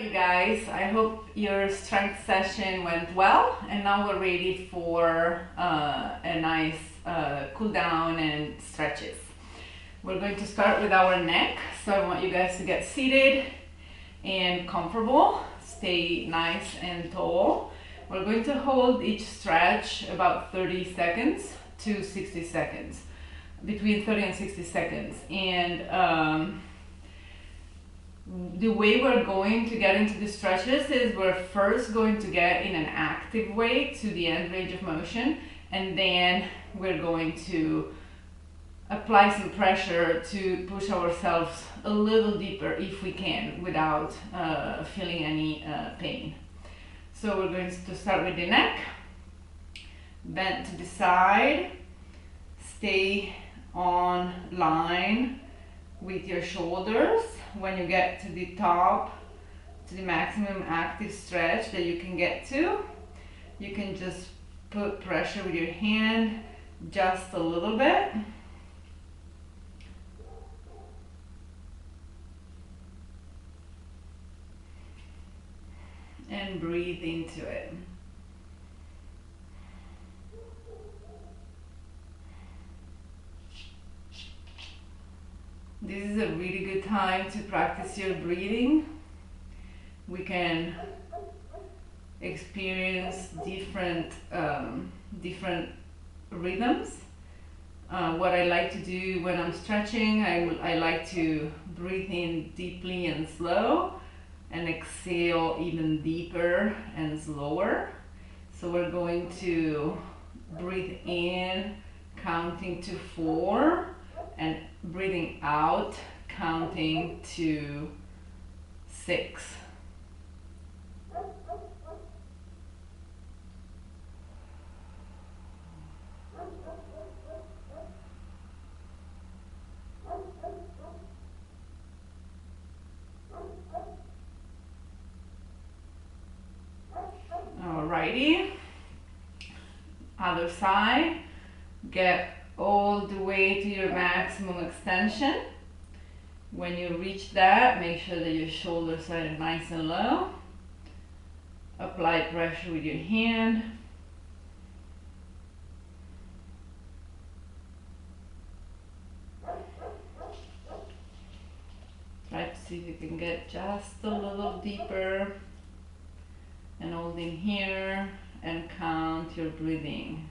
you guys? I hope your strength session went well, and now we're ready for a nice cool down and stretches. We're going to start with our neck, so I want you guys to get seated and comfortable. Stay nice and tall. We're going to hold each stretch about 30 seconds to 60 seconds, between 30 and 60 seconds. And the way we're going to get into the stretches is we're first going to get in an active way to the end range of motion, and then we're going to apply some pressure to push ourselves a little deeper if we can without feeling any pain. So we're going to start with the neck, bend to the side, stay on line with your shoulders. When you get to the top, to the maximum active stretch that you can get to, you can just put pressure with your hand just a little bit. And breathe into it. This is a really good time to practice your breathing. We can experience different rhythms. What I like to do when I'm stretching, I like to breathe in deeply and slow, and exhale even deeper and slower. So we're going to breathe in, counting to 4, and breathing out, counting to 6. Alrighty, other side, get all the way to your maximum extension. When you reach that, make sure that your shoulders are nice and low. Apply pressure with your hand. Try to see if you can get just a little deeper, and hold in here and count your breathing.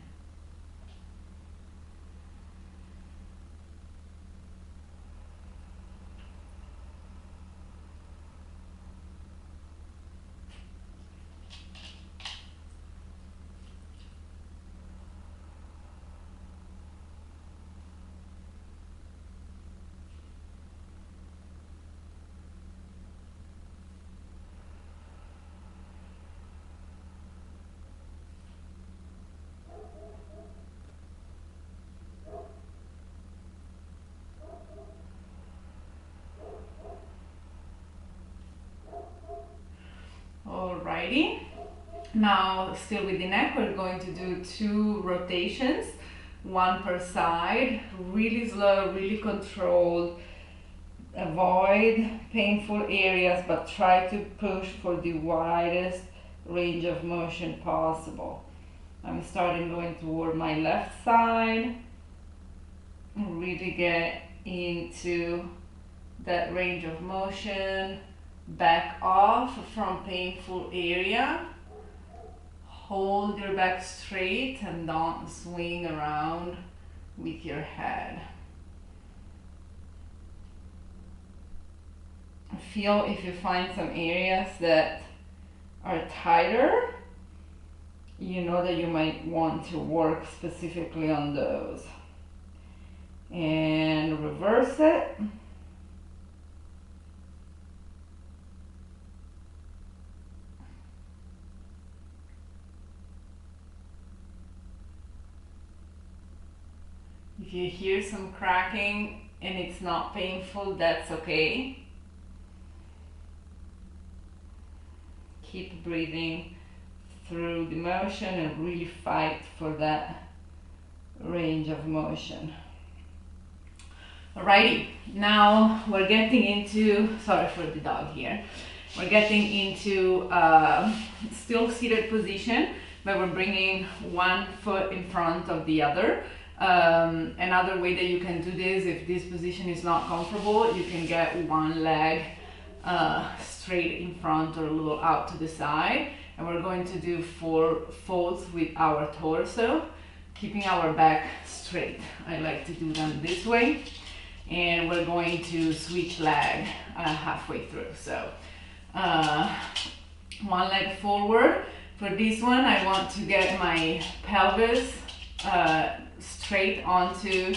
Alrighty, now still with the neck, we're going to do 2 rotations, 1 per side, really slow, really controlled. Avoid painful areas, but try to push for the widest range of motion possible. I'm starting going toward my left side, and really get into that range of motion. Back off from painful area. Hold your back straight and don't swing around with your head. Feel if you find some areas that are tighter, you know that you might want to work specifically on those. And reverse it. If you hear some cracking and it's not painful, that's okay. Keep breathing through the motion and really fight for that range of motion. Alrighty, now we're getting into, sorry for the dog here. We're getting into still seated position, but we're bringing one foot in front of the other. Another way that you can do this, if this position is not comfortable, you can get one leg straight in front or a little out to the side. And we're going to do 4 folds with our torso, keeping our back straight. I like to do them this way. And we're going to switch leg halfway through. So one leg forward. For this one, I want to get my pelvis straight onto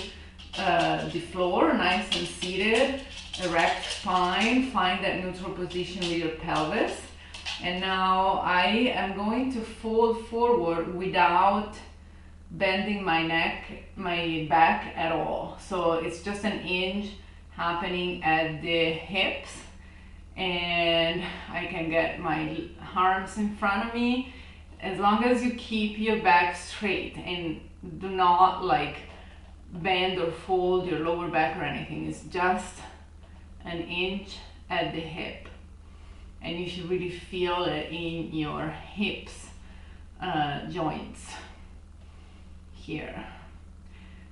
the floor, nice and seated, erect spine. Find that neutral position with your pelvis. And now I am going to fold forward without bending my neck, my back at all. So it's just an inch happening at the hips, and I can get my arms in front of me. As long as you keep your back straight and do not like bend or fold your lower back or anything, it's just an inch at the hip. And you should really feel it in your hips joints here.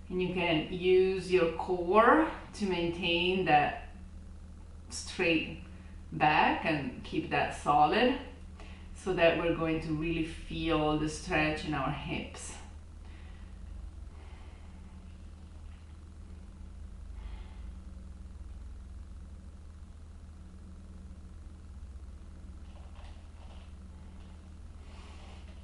And you can use your core to maintain that straight back and keep that solid, so that we're going to really feel the stretch in our hips.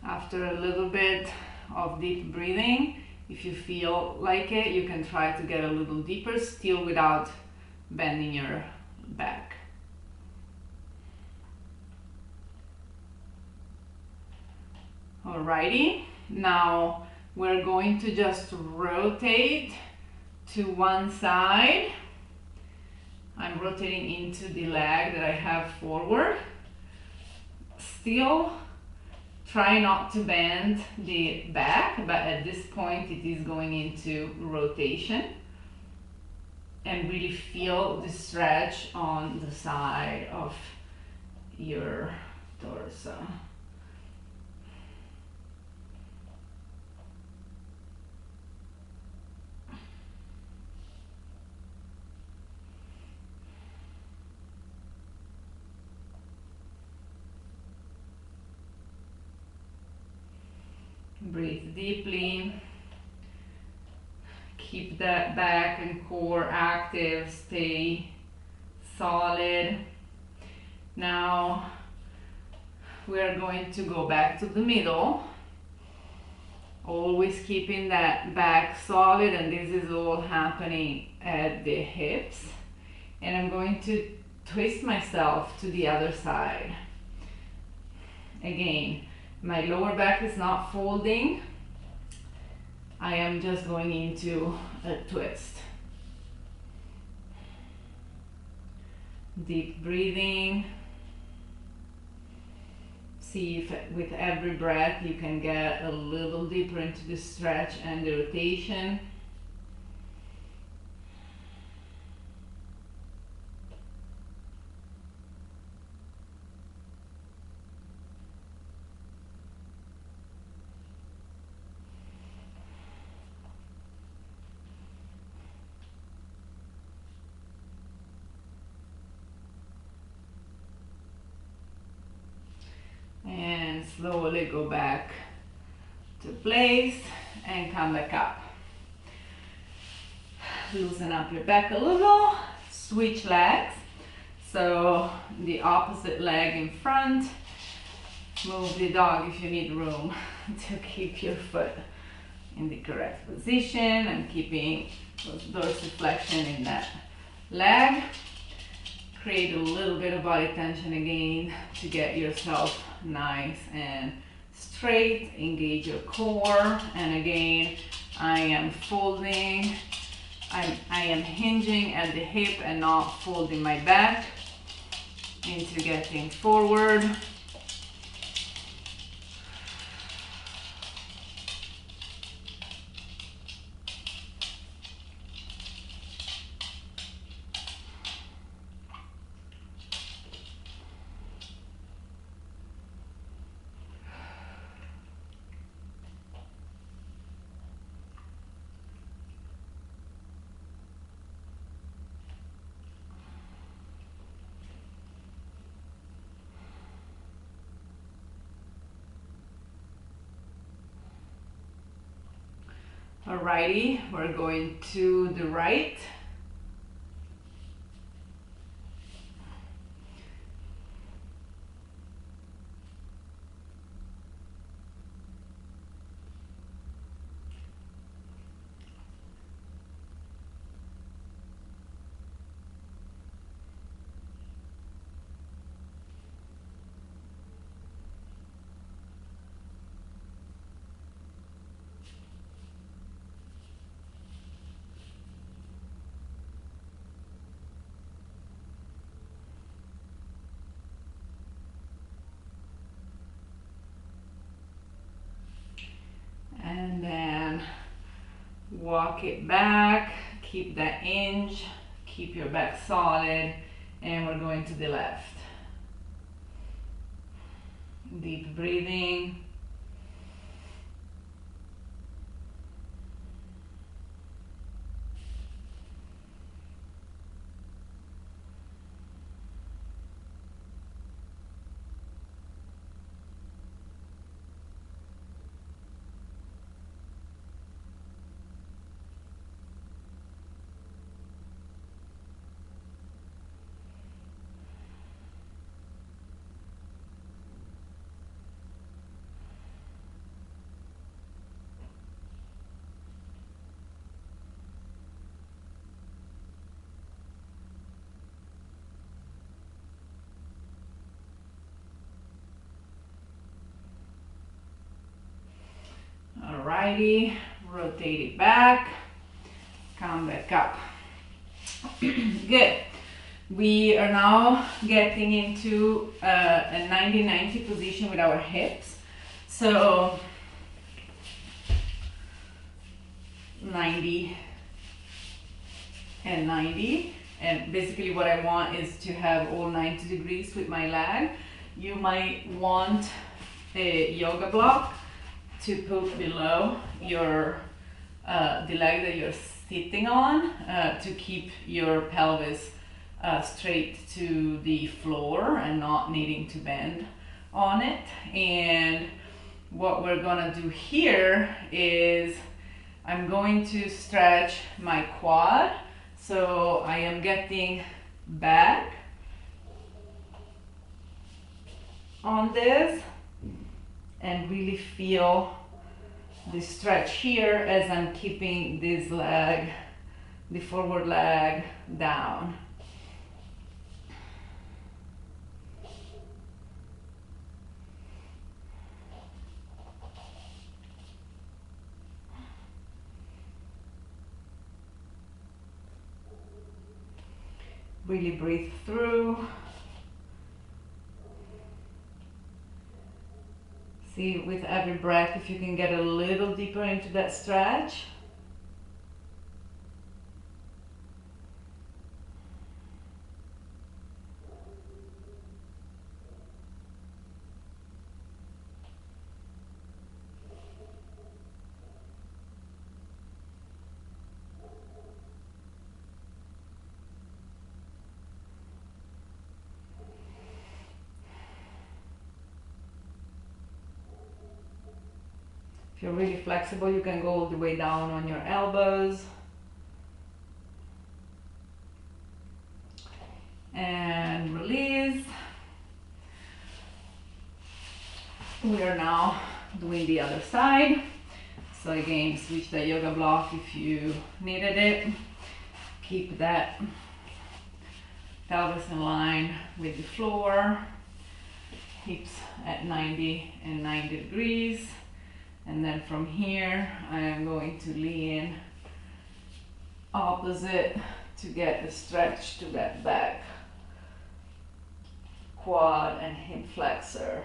After a little bit of deep breathing, if you feel like it, you can try to get a little deeper, still without bending your back. Alrighty, now we're going to just rotate to one side. I'm rotating into the leg that I have forward. Still try not to bend the back, but at this point it is going into rotation. And really feel the stretch on the side of your torso. Breathe deeply. Keep that back and core active. Stay solid. Now we are going to go back to the middle. Always keeping that back solid, and this is all happening at the hips. And I'm going to twist myself to the other side. Again, my lower back is not folding. I am just going into a twist. Deep breathing. See if with every breath you can get a little deeper into the stretch and the rotation. And slowly go back to place and come back up. Loosen up your back a little, switch legs. So the opposite leg in front. Move the dog if you need room to keep your foot in the correct position and keeping those dorsiflexion in that leg. Create a little bit of body tension again to get yourself nice and straight. Engage your core, and again I am folding, I am hinging at the hip and not folding my back into getting forward. Alrighty, we're going to the right. And then walk it back, keep that hinge, keep your back solid, and we're going to the left. Deep breathing. Alrighty, rotate it back, come back up. Good. We are now getting into a 90-90 position with our hips. So 90 and 90. And basically what I want is to have all 90 degrees with my leg. You might want a yoga block to put below your the leg that you're sitting on to keep your pelvis straight to the floor and not needing to bend on it. And what we're gonna do here is I'm going to stretch my quad. So I am getting back on this and really feel the stretch here as I'm keeping this leg, the forward leg, down. Really breathe through. See with every breath if you can get a little deeper into that stretch. If you're really flexible, you can go all the way down on your elbows. And release. We are now doing the other side. So again, switch the yoga block if you needed it. Keep that pelvis in line with the floor. Hips at 90 and 90 degrees. And then from here, I am going to lean opposite to get the stretch to that back quad and hip flexor.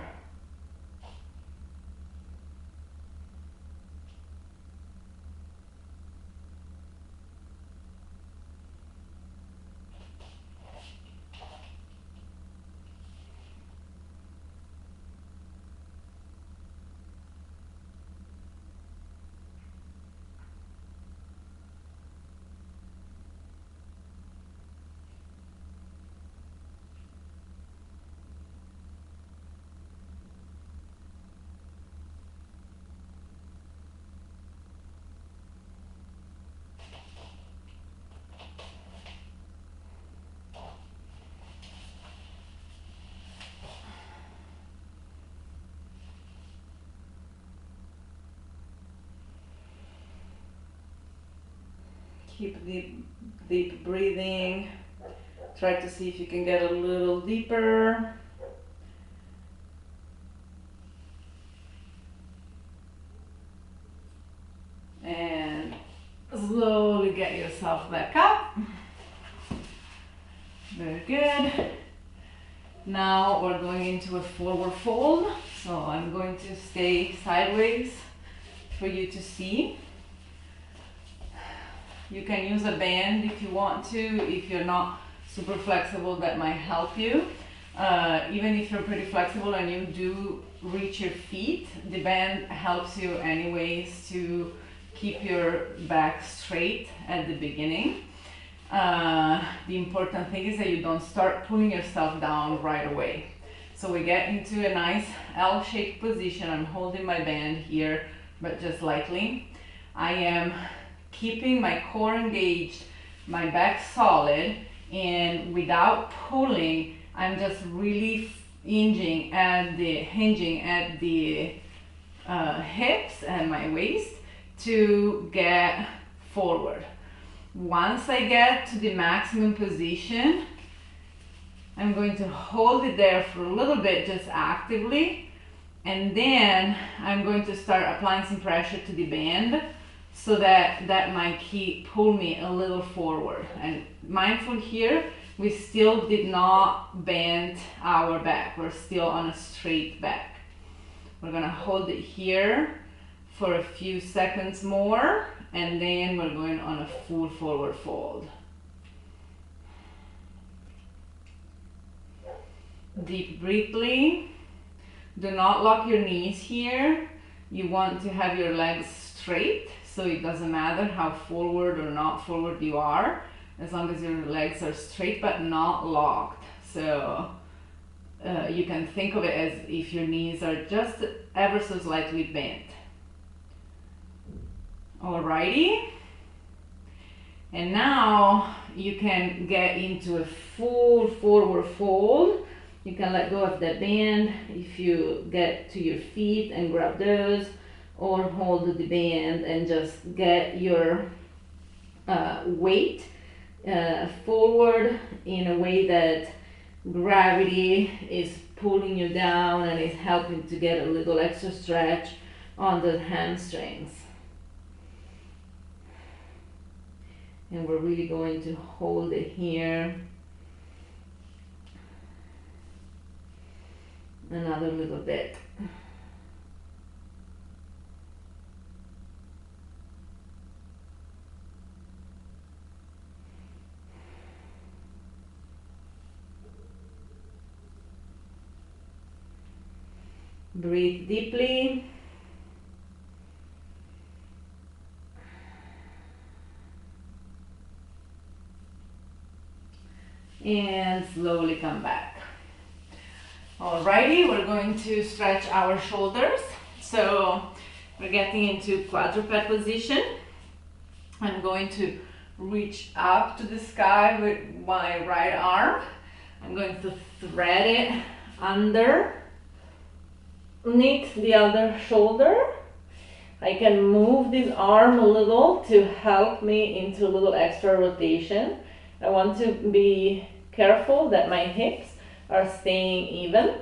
Keep deep breathing. Try to see if you can get a little deeper. And slowly get yourself back up. Very good. Now we're going into a forward fold. So I'm going to stay sideways for you to see. You can use a band if you want to. If you're not super flexible, that might help you. Even if you're pretty flexible and you do reach your feet, the band helps you anyways to keep your back straight at the beginning. The important thing is that you don't start pulling yourself down right away. So we get into a nice L-shaped position. I'm holding my band here, but just lightly. I am keeping my core engaged, my back solid, and without pulling, I'm just really hinging at the hips and my waist to get forward. Once I get to the maximum position, I'm going to hold it there for a little bit, just actively, and then I'm going to start applying some pressure to the band so that might pull me a little forward. And mindful here, we still did not bend our back. We're still on a straight back. We're gonna hold it here for a few seconds more, and then we're going on a full forward fold. Deep breathing. Do not lock your knees here. You want to have your legs straight, so it doesn't matter how forward or not forward you are, as long as your legs are straight but not locked. So you can think of it as if your knees are just ever so slightly bent. Alrighty, and now you can get into a full forward fold. You can let go of the band if you get to your feet and grab those, or hold the band and just get your weight forward in a way that gravity is pulling you down and is helping to get a little extra stretch on the hamstrings. And we're really going to hold it here. Another little bit. Breathe deeply. And slowly come back. Alrighty, we're going to stretch our shoulders. So we're getting into quadruped position. I'm going to reach up to the sky with my right arm. I'm going to thread it underneath the other shoulder. I can move this arm a little to help me into a little extra rotation. I want to be careful that my hips are staying even.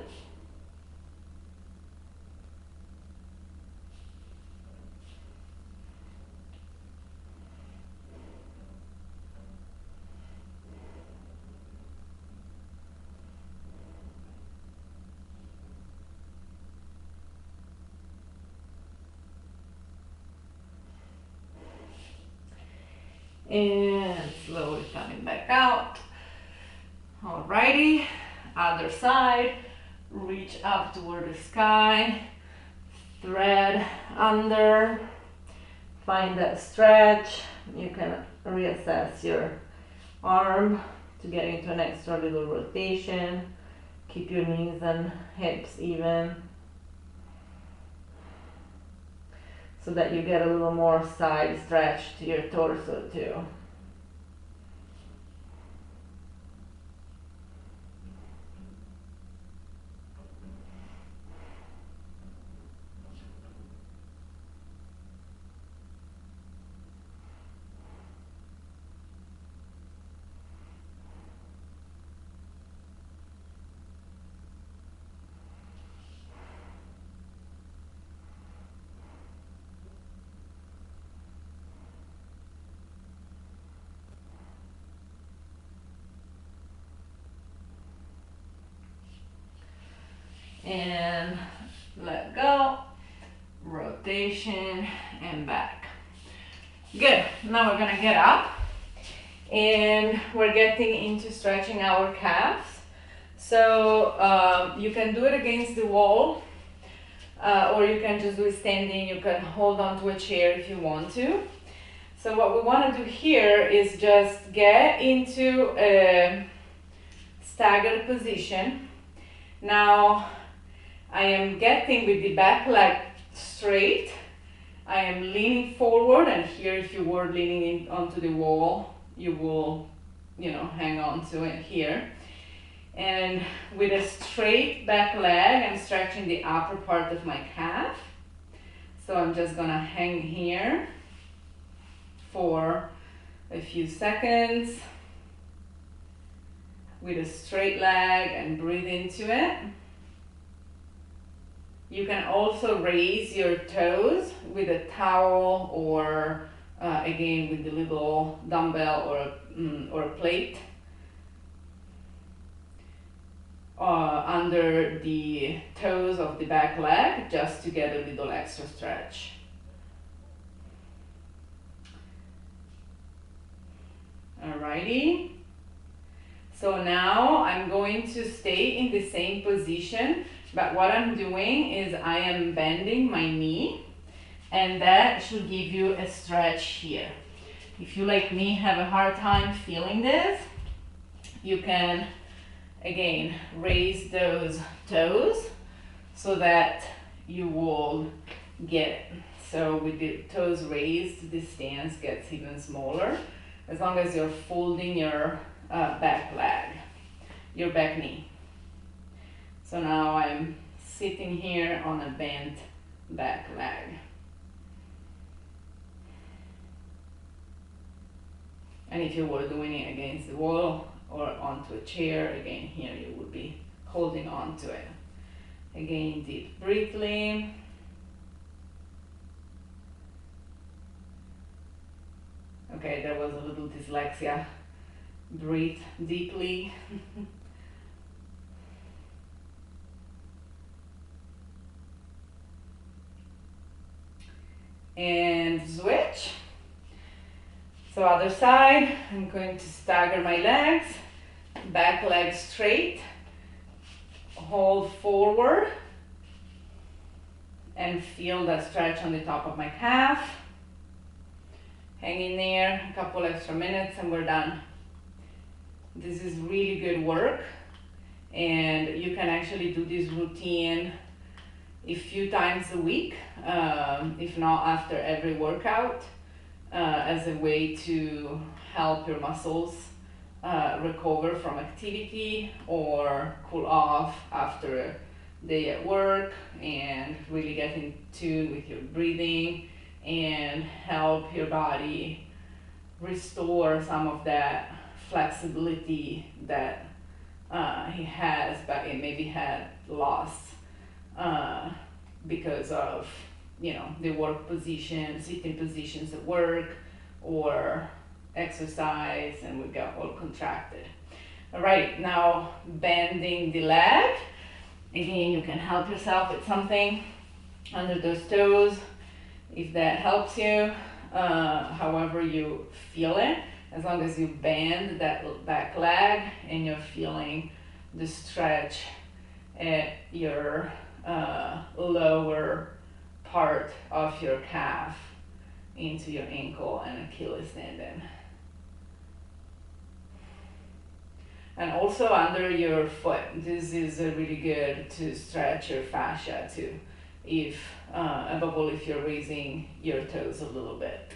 And slowly coming back out. Alrighty, other side, reach up toward the sky, thread under, find that stretch. You can reassess your arm to get into an extra little rotation. Keep your knees and hips even, so that you get a little more side stretch to your torso too. and let go, rotation and back. Good. Now we're gonna get up and we're getting into stretching our calves. So you can do it against the wall, or you can just do it standing. You can hold on to a chair if you want to. So what we want to do here is just get into a staggered position. Now I am getting with the back leg straight. I am leaning forward, and here if you were leaning onto the wall, you will, hang on to it here. And with a straight back leg, I'm stretching the upper part of my calf. So I'm just gonna hang here for a few seconds with a straight leg and breathe into it. You can also raise your toes with a towel or again with the little dumbbell or a plate under the toes of the back leg, just to get a little extra stretch. Alrighty. So now I'm going to stay in the same position, but what I'm doing is I am bending my knee, and that should give you a stretch here. If you, like me, have a hard time feeling this, you can again raise those toes so that you will get it. So with the toes raised, the stance gets even smaller, as long as you're folding your back leg, your back knee. So now I'm sitting here on a bent back leg. And if you were doing it against the wall or onto a chair, again here you would be holding on to it. Again, deep breathing. Okay, there was a little dyslexia. Breathe deeply. And switch. So other side, I'm going to stagger my legs, back leg straight, hold forward, and feel that stretch on the top of my calf. Hang in there, a couple extra minutes and we're done. This is really good work, and you can actually do this routine a few times a week, if not after every workout, as a way to help your muscles recover from activity or cool off after a day at work, and really get in tune with your breathing and help your body restore some of that flexibility that he has, but it maybe had lost because of the work position, sitting positions at work, or exercise, and we got all contracted. All right, now bending the leg. Again, you can help yourself with something under those toes if that helps you, however you feel it, as long as you bend that back leg and you're feeling the stretch at your lower part of your calf into your ankle and Achilles tendon. And also under your foot. This is really good to stretch your fascia too, if above all if you're raising your toes a little bit.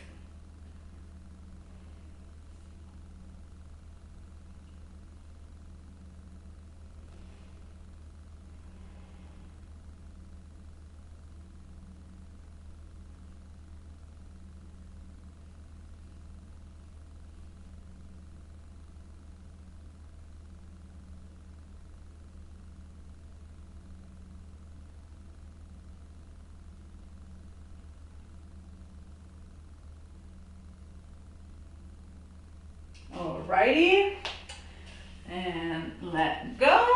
Alrighty, and let go.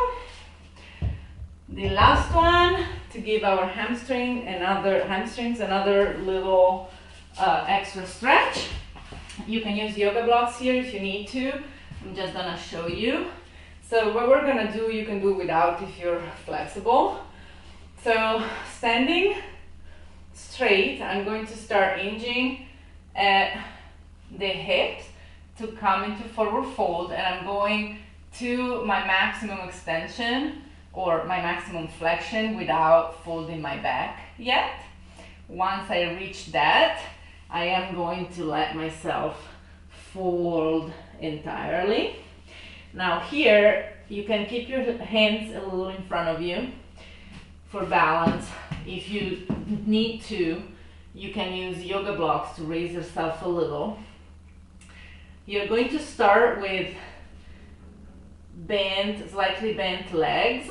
The last one, to give our hamstrings another little extra stretch. You can use yoga blocks here if you need to. I'm just gonna show you. So what we're gonna do, you can do without if you're flexible. So standing straight, I'm going to start hinging at the hips to come into forward fold, and I'm going to my maximum extension or my maximum flexion without folding my back yet. Once I reach that, I am going to let myself fold entirely. Now here, you can keep your hands a little in front of you for balance. If you need to, you can use yoga blocks to raise yourself a little. You're going to start with slightly bent legs,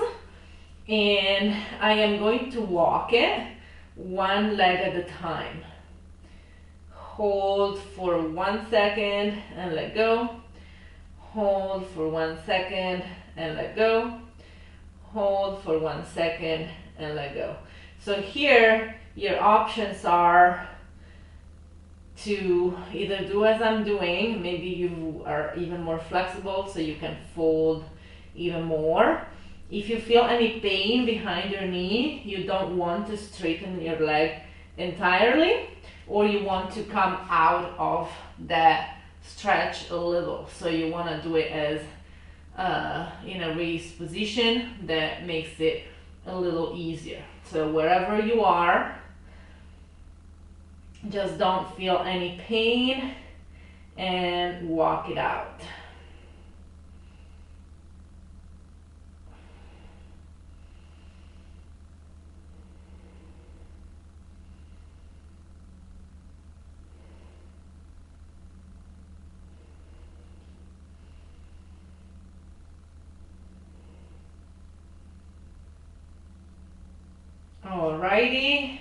and I am going to walk it one leg at a time. Hold for 1 second and let go. Hold for 1 second and let go. Hold for 1 second and let go. So here, your options are to either do as I'm doing, maybe you are even more flexible so you can fold even more. If you feel any pain behind your knee, you don't want to straighten your leg entirely, or you want to come out of that stretch a little. So you want to do it as in a raised position that makes it a little easier. So wherever you are, just don't feel any pain and walk it out. Alrighty,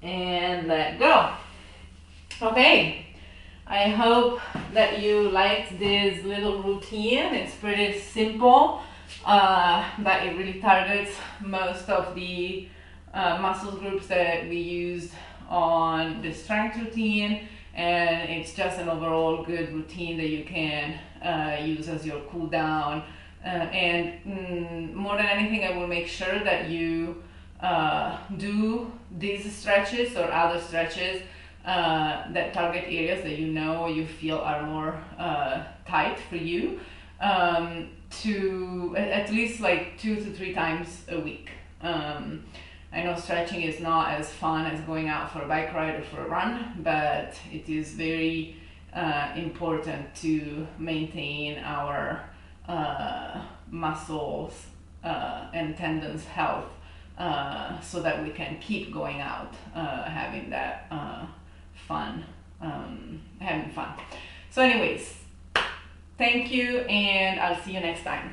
and let go. Okay, I hope that you liked this little routine. It's pretty simple, but it really targets most of the muscle groups that we used on the strength routine, and it's just an overall good routine that you can use as your cool down. More than anything, I will make sure that you do these stretches or other stretches that target areas that you know or you feel are more tight for you, to at least like 2 to 3 times a week. I know stretching is not as fun as going out for a bike ride or for a run, but it is very important to maintain our muscles and tendons health, so that we can keep going out, having that fun, having fun. So anyways, thank you, and I'll see you next time.